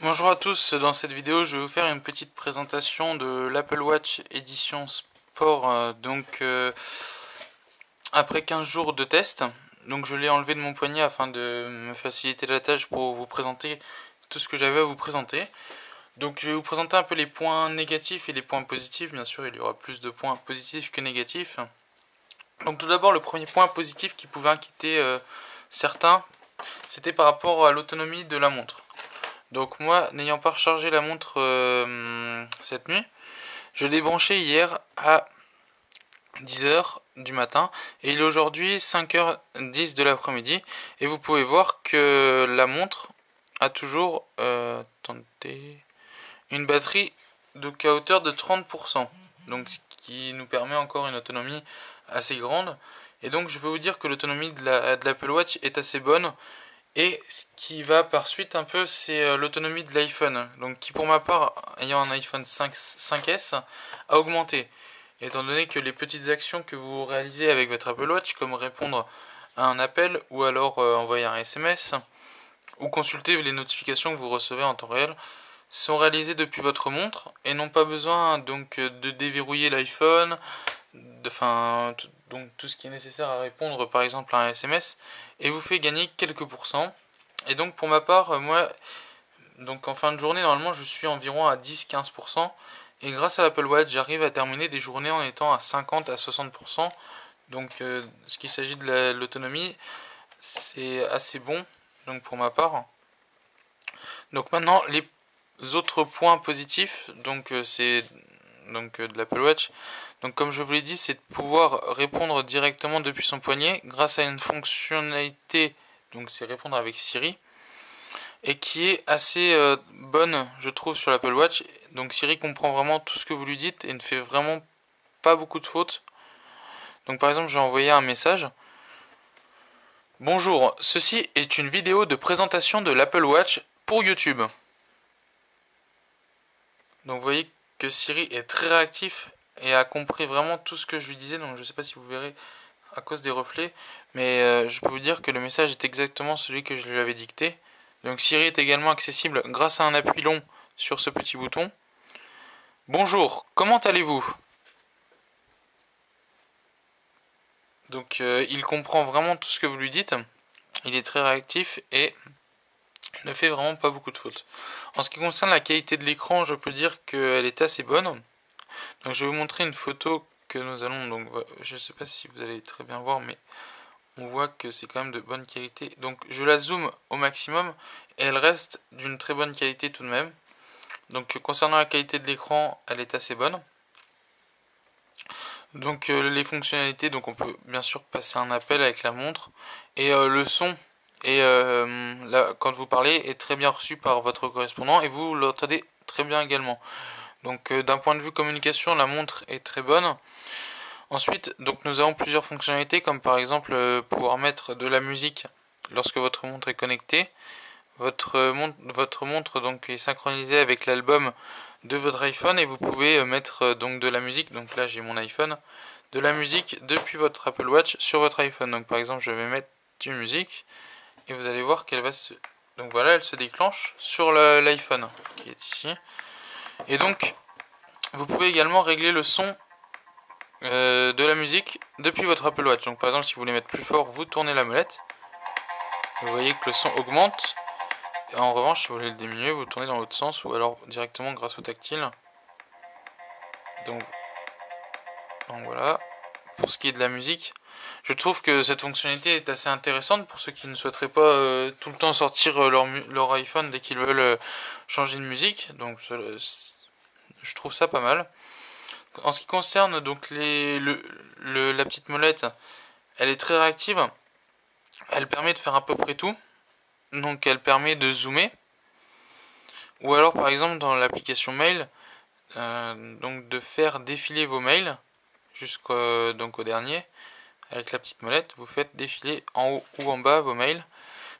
Bonjour à tous, dans cette vidéo je vais vous faire une petite présentation de l'Apple Watch édition Sport après 15 jours de test. Donc je l'ai enlevé de mon poignet afin de me faciliter la tâche pour vous présenter tout ce que j'avais à vous présenter. Donc je vais vous présenter un peu les points négatifs et les points positifs. Bien sûr il y aura plus de points positifs que négatifs. Donc tout d'abord le premier point positif qui pouvait inquiéter certains, c'était par rapport à l'autonomie de la montre. Donc moi, n'ayant pas rechargé la montre cette nuit, je l'ai branché hier à 10h du matin et il est aujourd'hui 5h10 de l'après-midi et vous pouvez voir que la montre a toujours une batterie à hauteur de 30%, donc ce qui nous permet encore une autonomie assez grande. Et donc je peux vous dire que l'autonomie de l'Apple Watch est assez bonne. Et ce qui va par suite un peu, c'est l'autonomie de l'iPhone. Donc qui pour ma part, ayant un iPhone 5S, a augmenté. Étant donné que les petites actions que vous réalisez avec votre Apple Watch, comme répondre à un appel ou alors envoyer un SMS, ou consulter les notifications que vous recevez en temps réel, sont réalisées depuis votre montre et n'ont pas besoin donc de déverrouiller l'iPhone, donc tout ce qui est nécessaire à répondre par exemple à un SMS, et vous fait gagner quelques pourcents. Et donc pour ma part, moi, donc en fin de journée, normalement je suis environ à 10-15%, et grâce à l'Apple Watch, j'arrive à terminer des journées en étant à 50 à 60%. Donc ce qui s'agit de l'autonomie, c'est assez bon, donc pour ma part. Donc maintenant, les autres points positifs, c'est de l'Apple Watch. Donc comme je vous l'ai dit, c'est de pouvoir répondre directement depuis son poignet grâce à une fonctionnalité, donc c'est répondre avec Siri, et qui est assez bonne, je trouve, sur l'Apple Watch. Donc Siri comprend vraiment tout ce que vous lui dites et ne fait vraiment pas beaucoup de fautes. Donc par exemple, j'ai envoyé un message. Bonjour, ceci est une vidéo de présentation de l'Apple Watch pour YouTube. Donc vous voyez que Siri est très réactif et a compris vraiment tout ce que je lui disais. Donc je ne sais pas si vous verrez à cause des reflets, mais je peux vous dire que le message est exactement celui que je lui avais dicté. Donc Siri est également accessible grâce à un appui long sur ce petit bouton. Bonjour, comment allez-vous? Donc il comprend vraiment tout ce que vous lui dites. Il est très réactif et ne fait vraiment pas beaucoup de fautes. En ce qui concerne la qualité de l'écran, je peux dire qu'elle est assez bonne. Donc je vais vous montrer une photo que nous allons, donc je ne sais pas si vous allez très bien voir, mais on voit que c'est quand même de bonne qualité. Donc je la zoome au maximum et elle reste d'une très bonne qualité tout de même. Donc concernant la qualité de l'écran, elle est assez bonne. Donc les fonctionnalités, donc on peut bien sûr passer un appel avec la montre. Et le son, et quand vous parlez, est très bien reçu par votre correspondant et vous l'entendez très bien également. Donc d'un point de vue communication, la montre est très bonne. Ensuite, donc nous avons plusieurs fonctionnalités comme par exemple pouvoir mettre de la musique lorsque votre montre est connectée. Votre montre donc est synchronisée avec l'album de votre iPhone et vous pouvez mettre donc de la musique. Donc là j'ai mon iPhone, de la musique depuis votre Apple Watch sur votre iPhone. Donc par exemple je vais mettre une musique et vous allez voir qu'elle va se... Donc voilà, elle se déclenche sur l'iPhone qui est ici. Et donc vous pouvez également régler le son de la musique depuis votre Apple Watch. Donc par exemple si vous voulez mettre plus fort, vous tournez la molette. Vous voyez que le son augmente. Et en revanche, si vous voulez le diminuer, vous tournez dans l'autre sens ou alors directement grâce au tactile. Donc voilà. Pour ce qui est de la musique, je trouve que cette fonctionnalité est assez intéressante pour ceux qui ne souhaiteraient pas tout le temps sortir leur iPhone dès qu'ils veulent changer de musique. Donc je trouve ça pas mal. En ce qui concerne donc la petite molette, elle est très réactive. Elle permet de faire à peu près tout. Donc elle permet de zoomer. Ou alors par exemple dans l'application mail, donc de faire défiler vos mails jusqu'au donc au dernier. Avec la petite molette, vous faites défiler en haut ou en bas vos mails.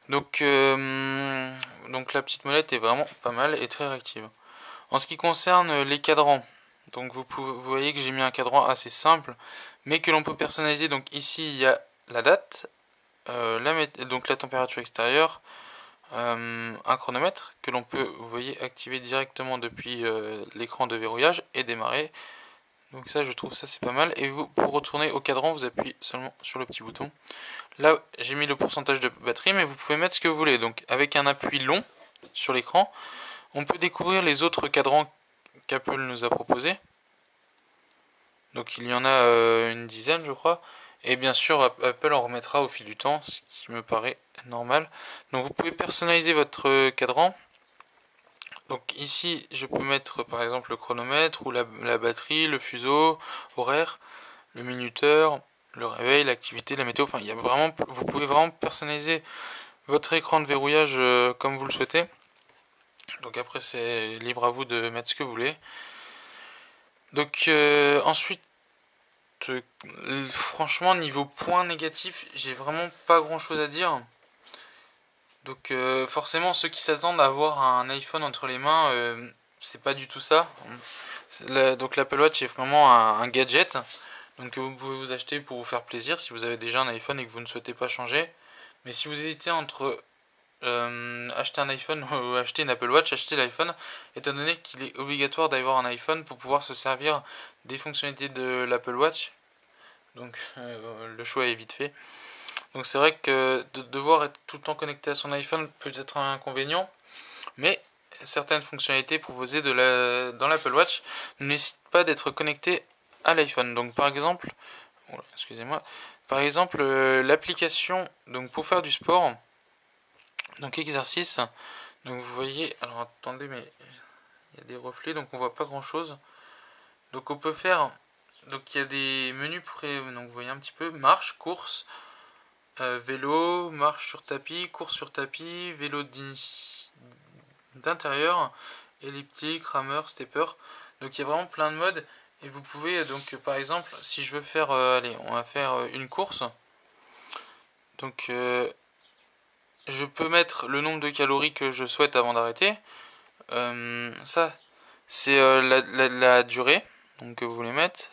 Donc la petite molette est vraiment pas mal et très réactive. En ce qui concerne les cadrans, donc vous voyez que j'ai mis un cadran assez simple, mais que l'on peut personnaliser. Donc ici il y a la date, donc la température extérieure, un chronomètre que l'on peut, vous voyez, activer directement depuis l'écran de verrouillage et démarrer. Donc ça, je trouve ça c'est pas mal. Et vous, pour retourner au cadran, vous appuyez seulement sur le petit bouton. Là, j'ai mis le pourcentage de batterie, mais vous pouvez mettre ce que vous voulez. Donc avec un appui long sur l'écran, on peut découvrir les autres cadrans qu'Apple nous a proposés. Donc il y en a une dizaine, je crois. Et bien sûr, Apple en remettra au fil du temps, ce qui me paraît normal. Donc vous pouvez personnaliser votre cadran. Donc ici, je peux mettre par exemple le chronomètre ou la batterie, le fuseau horaire, le minuteur, le réveil, l'activité, la météo. Enfin, il y a vraiment, vous pouvez vraiment personnaliser votre écran de verrouillage comme vous le souhaitez. Donc après, c'est libre à vous de mettre ce que vous voulez. Donc ensuite, franchement, niveau point négatif, j'ai vraiment pas grand chose à dire. Donc forcément, ceux qui s'attendent à avoir un iPhone entre les mains, c'est pas du tout ça. Donc l'Apple Watch est vraiment un gadget, donc que vous pouvez vous acheter pour vous faire plaisir si vous avez déjà un iPhone et que vous ne souhaitez pas changer. Mais si vous hésitez entre acheter un iPhone ou acheter une Apple Watch, achetez l'iPhone, étant donné qu'il est obligatoire d'avoir un iPhone pour pouvoir se servir des fonctionnalités de l'Apple Watch. Donc le choix est vite fait. Donc c'est vrai que de devoir être tout le temps connecté à son iPhone peut être un inconvénient, mais certaines fonctionnalités proposées dans l'Apple Watch ne nécessitent pas d'être connecté à l'iPhone. Donc par exemple, excusez-moi, par exemple l'application donc pour faire du sport, donc exercice. Donc vous voyez, alors attendez, mais il y a des reflets, donc on voit pas grand chose. Donc on peut faire, donc il y a des menus donc vous voyez un petit peu marche, course, vélo, marche sur tapis, course sur tapis, vélo d'intérieur, elliptique, rameur, stepper. Donc il y a vraiment plein de modes. Et vous pouvez donc par exemple, si je veux faire, allez, on va faire une course. Donc je peux mettre le nombre de calories que je souhaite avant d'arrêter. Ça, c'est la durée donc, que vous voulez mettre,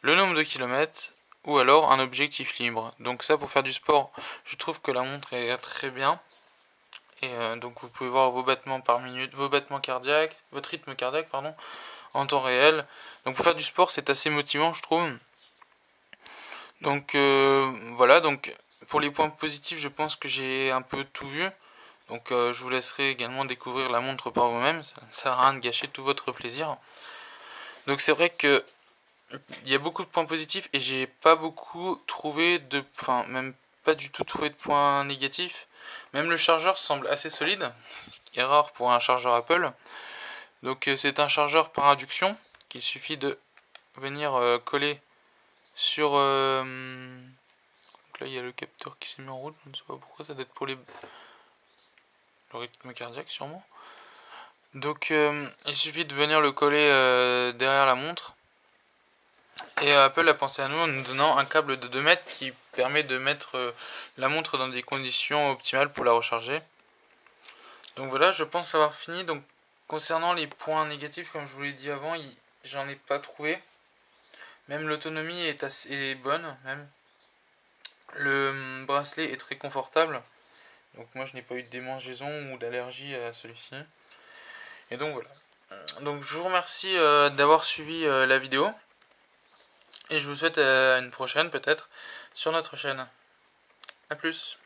le nombre de kilomètres, ou alors un objectif libre. Donc ça, pour faire du sport, je trouve que la montre est très bien. Et donc vous pouvez voir vos battements par minute, vos battements cardiaques, votre rythme cardiaque, pardon, en temps réel. Donc pour faire du sport, c'est assez motivant, je trouve. Donc voilà, donc pour les points positifs, je pense que j'ai un peu tout vu. Donc je vous laisserai également découvrir la montre par vous-même, ça ne sert à rien de gâcher tout votre plaisir. Donc c'est vrai que il y a beaucoup de points positifs et j'ai pas beaucoup trouvé enfin même pas du tout trouvé de points négatifs. Même le chargeur semble assez solide, ce qui est rare pour un chargeur Apple. Donc c'est un chargeur par induction qu'il suffit de venir coller sur... donc là il y a le capteur qui s'est mis en route, je ne sais pas pourquoi, ça doit être pour le rythme cardiaque sûrement. Donc il suffit de venir le coller derrière la montre. Et Apple a pensé à nous en nous donnant un câble de 2 mètres qui permet de mettre la montre dans des conditions optimales pour la recharger. Donc voilà, je pense avoir fini. Donc concernant les points négatifs, comme je vous l'ai dit avant, j'en ai pas trouvé. Même l'autonomie est assez bonne. Même le bracelet est très confortable. Donc moi je n'ai pas eu de démangeaison ou d'allergie à celui-ci. Et donc voilà. Donc je vous remercie d'avoir suivi la vidéo. Et je vous souhaite une prochaine peut-être sur notre chaîne. A plus.